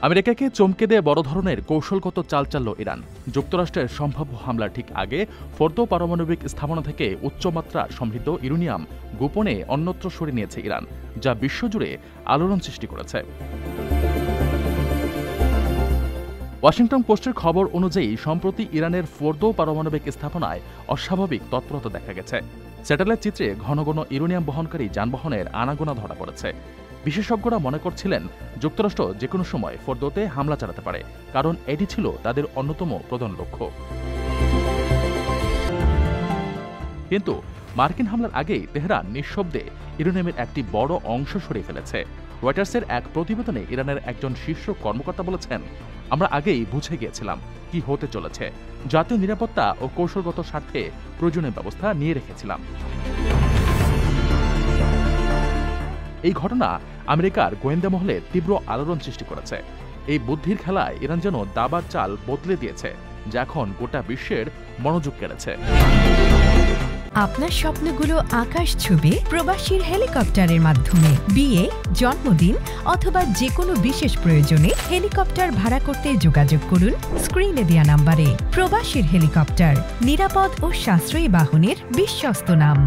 আমেরিকাকে চমকে দিয়ে বড় ধরনের কৌশলগত চাল চালল ইরান। যুক্তরাষ্ট্রের সম্ভাব্য হামলার ঠিক আগে ফোর্দো পারমাণবিক স্থাপনা থেকে উচ্চমাত্রা সমৃদ্ধ ইউরেনিয়াম গোপনে অন্যত্র সরিয়ে নিয়েছে ইরান, যা বিশ্বজুড়ে আলোড়ন সৃষ্টি করেছে। ওয়াশিংটন পোস্টের খবর অনুযায়ী সম্প্রতি ইরানের ফোর্দো পারমাণবিক স্থাপনায় অস্বাভাবিক তৎপরতা দেখা গেছে। স্যাটেলাইট চিত্রে ঘন ঘন ইউরেনিয়াম বহনকারী যানবাহনের আনাগোনা ধরা পড়েছে। বিশেষজ্ঞরা মনে করছিলেন যুক্তরাষ্ট্র যেকোনো সময় ফোর্দোতে হামলা চালাতে পারে, কারণ এটি ছিল তাদের অন্যতম প্রধান লক্ষ্য। কিন্তু মার্কিন হামলার আগেই তেহরান নিঃশব্দে ইউরেনিয়ামের একটি বড় অংশ সরিয়ে ফেলেছে। রয়টার্সের এক প্রতিবেদনে ইরানের একজন শীর্ষ কর্মকর্তা বলেছেন, আমরা আগেই বুঝে গিয়েছিলাম কি হতে চলেছে। জাতীয় নিরাপত্তা ও কৌশলগত স্বার্থে প্রয়োজনীয় ব্যবস্থা নিয়ে রেখেছিলাম। এই ঘটনা আমেরিকার গোয়েন্দা মহলে তীব্র আলোড়ন সৃষ্টি করেছে। এই বুদ্ধির খেলায় ইরান যেন দাবার চাল বদলে দিয়েছে, যা এখন গোটা বিশ্বের মনোযোগ কেড়েছে। আপনার স্বপ্নগুলো আকাশ ছুবে প্রবাসীর হেলিকপ্টারের মাধ্যমে। বিয়ে, জন্মদিন অথবা যে কোনো বিশেষ প্রয়োজনে হেলিকপ্টার ভাড়া করতে যোগাযোগ করুন স্ক্রিনে দেয়া নাম্বারে। প্রবাসীর হেলিকপ্টার, নিরাপদ ও সাশ্রয়ী বাহনের বিশ্বস্ত নাম।